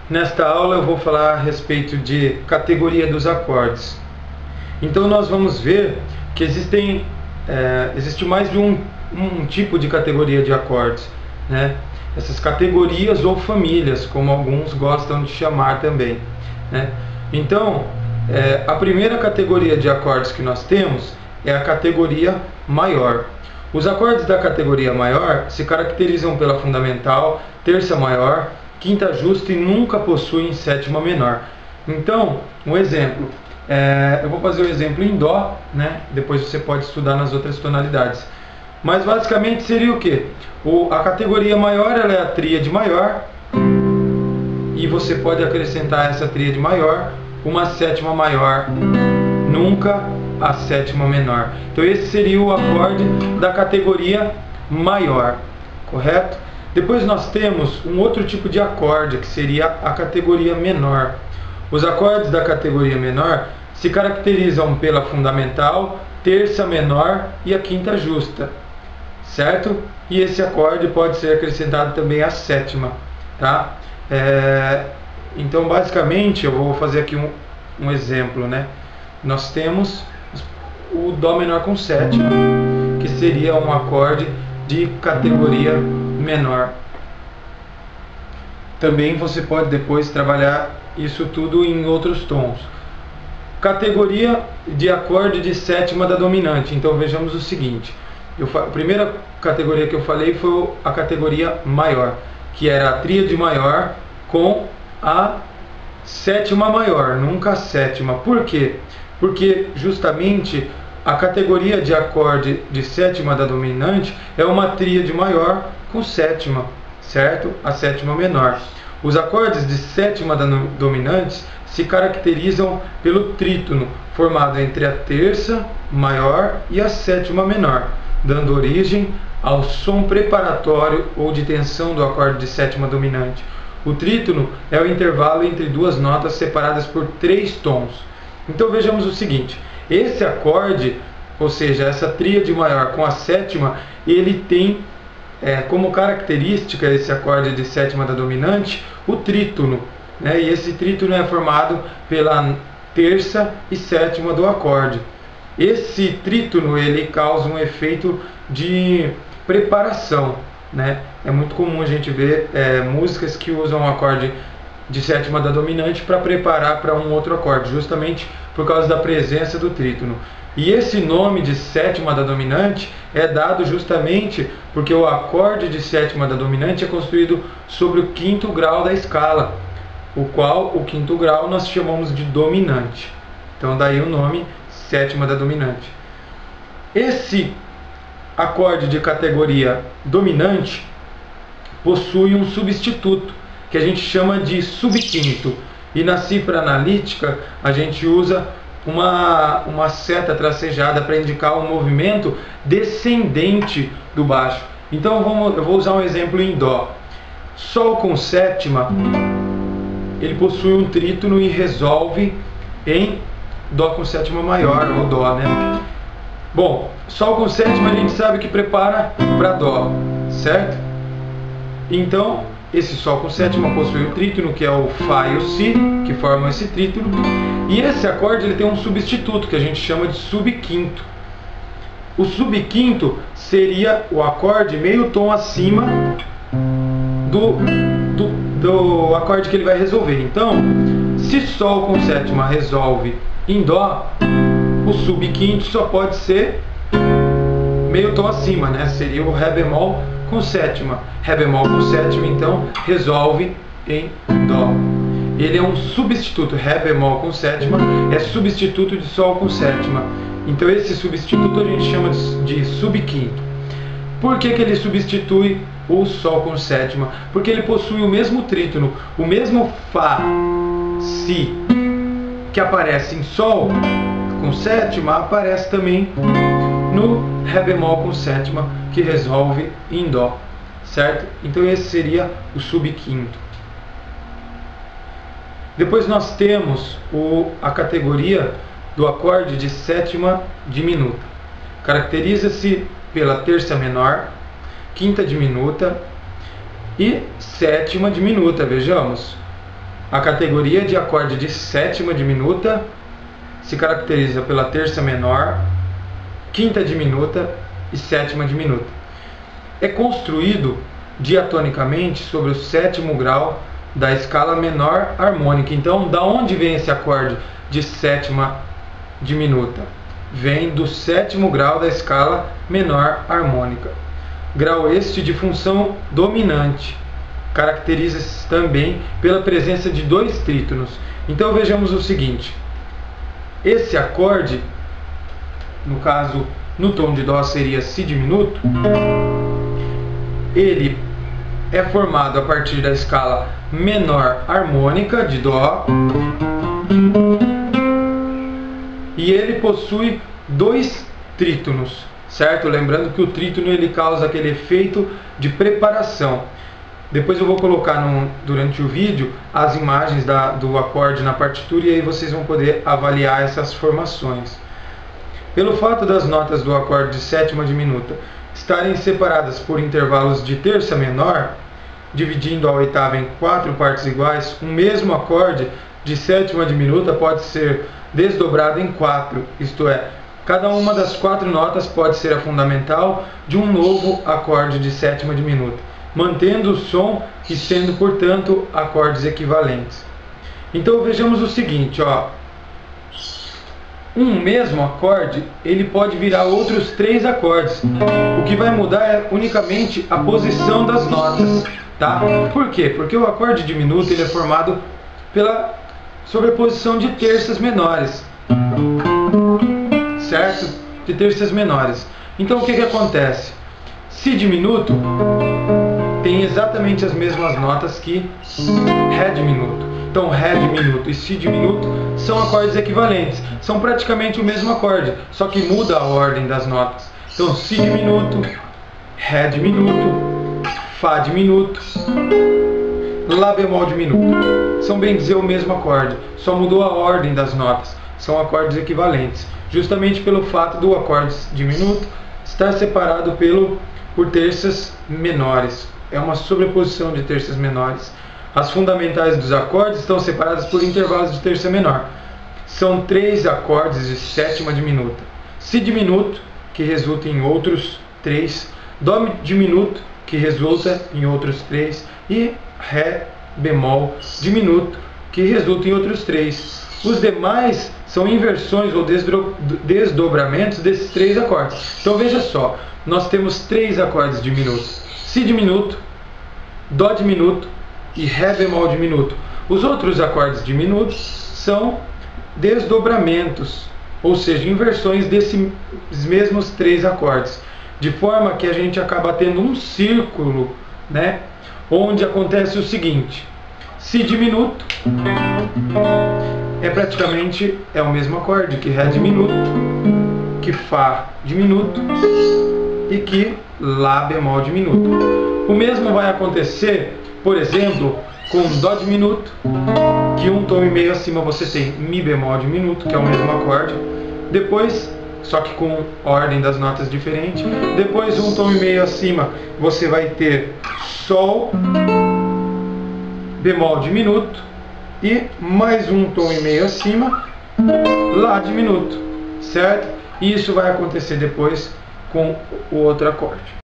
Nesta aula eu vou falar a respeito de categoria dos acordes. Então nós vamos ver que existe mais de um tipo de categoria de acordes, né? Essas categorias ou famílias, como alguns gostam de chamar também, né? Então, a primeira categoria de acordes que nós temos é a categoria maior. Os acordes da categoria maior se caracterizam pela fundamental, terça maior, quinta justa e nunca possuem sétima menor. Então, um exemplo, eu vou fazer o exemplo em Dó, né? Depois você pode estudar nas outras tonalidades. Mas basicamente seria o que? A categoria maior ela é a tríade maior, e você pode acrescentar essa tríade maior uma sétima maior, nunca a sétima menor. Então esse seria o acorde da categoria maior, correto? Depois nós temos um outro tipo de acorde, que seria a categoria menor. Os acordes da categoria menor se caracterizam pela fundamental, terça menor e a quinta justa, certo? E esse acorde pode ser acrescentado também a sétima, tá? Então basicamente eu vou fazer aqui um exemplo, né? Nós temos o Dó menor com sétima, que seria um acorde de categoria menor. Também você pode depois trabalhar isso tudo em outros tons. Categoria de acorde de sétima da dominante. Então vejamos o seguinte: a primeira categoria que eu falei foi a categoria maior, que era a tríade maior com a sétima maior, nunca a sétima. Por quê? Porque justamente a categoria de acorde de sétima da dominante é uma tríade maior com sétima, certo? A sétima menor. Os acordes de sétima da dominante se caracterizam pelo trítono, formado entre a terça maior e a sétima menor, dando origem ao som preparatório ou de tensão do acorde de sétima dominante. O trítono é o intervalo entre duas notas separadas por 3 tons. Então vejamos o seguinte: esse acorde, ou seja, essa tríade maior com a sétima, ele tem como característica, esse acorde de sétima da dominante, o trítono, né? E esse trítono é formado pela terça e sétima do acorde. Esse trítono ele causa um efeito de preparação, né? É muito comum a gente ver músicas que usam o acorde de sétima da dominante para preparar para um outro acorde, justamente por causa da presença do trítono. E esse nome de sétima da dominante é dado justamente porque o acorde de sétima da dominante é construído sobre o quinto grau da escala, o qual o quinto grau nós chamamos de dominante. Então daí o nome sétima da dominante. Esse acorde de categoria dominante possui um substituto, que a gente chama de subquinto. E na cifra analítica a gente usa uma seta tracejada para indicar o movimento descendente do baixo. Então eu vou usar um exemplo em Dó. Sol com sétima, ele possui um trítono e resolve em Dó com sétima maior, ou Dó, né? Bom, Sol com sétima a gente sabe que prepara para Dó, certo? Então, esse Sol com sétima possui o trítono, que é o Fá e o Si, que formam esse trítono. E esse acorde ele tem um substituto, que a gente chama de subquinto. O subquinto seria o acorde meio tom acima do acorde que ele vai resolver. Então, se Sol com sétima resolve em Dó, o subquinto só pode ser meio tom acima, né? Seria o Ré bemol com sétima. Ré bemol com sétima, então, resolve em Dó. Ele é um substituto. Ré bemol com sétima é substituto de Sol com sétima. Então esse substituto a gente chama de subquinto. Por que ele substitui o Sol com sétima? Porque ele possui o mesmo trítono, o mesmo Fá, Si, que aparece em Sol com sétima, aparece também no Ré bemol com sétima, que resolve em Dó, certo? Então esse seria o subquinto. Depois nós temos a categoria do acorde de sétima diminuta. Caracteriza-se pela terça menor, quinta diminuta e sétima diminuta. Vejamos: A categoria de acorde de sétima diminuta se caracteriza pela terça menor, quinta diminuta e sétima diminuta. É construído diatonicamente sobre o sétimo grau da escala menor harmônica. Então, da onde vem esse acorde de sétima diminuta? Vem do sétimo grau da escala menor harmônica. Grau este de função dominante. Caracteriza-se também pela presença de dois trítonos. Então vejamos o seguinte: esse acorde, no caso no tom de dó seria si diminuto, ele é formado a partir da escala menor harmônica de dó e ele possui dois trítonos, certo? Lembrando que o trítono ele causa aquele efeito de preparação. Depois eu vou colocar durante o vídeo as imagens do acorde na partitura e aí vocês vão poder avaliar essas formações. Pelo fato das notas do acorde de sétima diminuta estarem separadas por intervalos de terça menor, dividindo a oitava em 4 partes iguais, um mesmo acorde de sétima diminuta pode ser desdobrado em 4, isto é, cada uma das 4 notas pode ser a fundamental de um novo acorde de sétima diminuta, mantendo o som e sendo, portanto, acordes equivalentes. Então vejamos o seguinte, ó. Um mesmo acorde, ele pode virar outros 3 acordes. O que vai mudar é unicamente a posição das notas, tá? Por quê? Porque o acorde diminuto ele é formado pela sobreposição de terças menores, certo? De terças menores. Então o que acontece? Si diminuto tem exatamente as mesmas notas que Ré diminuto. Então Ré diminuto e Si diminuto são acordes equivalentes. São praticamente o mesmo acorde, só que muda a ordem das notas. Então Si diminuto, Ré diminuto, Fá diminuto, Lá bemol diminuto. São, bem dizer, o mesmo acorde, só mudou a ordem das notas. São acordes equivalentes, justamente pelo fato do acorde diminuto estar separado por terças menores. É uma sobreposição de terças menores. As fundamentais dos acordes estão separadas por intervalos de terça menor. São 3 acordes de sétima diminuta. Si diminuto, que resulta em outros 3. Dó diminuto, que resulta em outros 3. E Ré bemol diminuto, que resulta em outros 3. Os demais são inversões ou desdobramentos desses 3 acordes. Então veja só, nós temos 3 acordes diminutos: Si diminuto, Dó diminuto e Ré bemol diminuto. Os outros acordes diminutos são desdobramentos, ou seja, inversões desses mesmos 3 acordes, de forma que a gente acaba tendo um círculo, né, onde acontece o seguinte: Si diminuto praticamente é o mesmo acorde que Ré diminuto, que Fá diminuto e que Lá bemol diminuto. O mesmo vai acontecer, por exemplo, com Dó diminuto, que um tom e meio acima você tem Mi bemol diminuto, que é o mesmo acorde. Depois, só que com ordem das notas diferente. Depois, um tom e meio acima, você vai ter Sol bemol diminuto. E mais um tom e meio acima, Lá diminuto, certo? E isso vai acontecer depois com o outro acorde.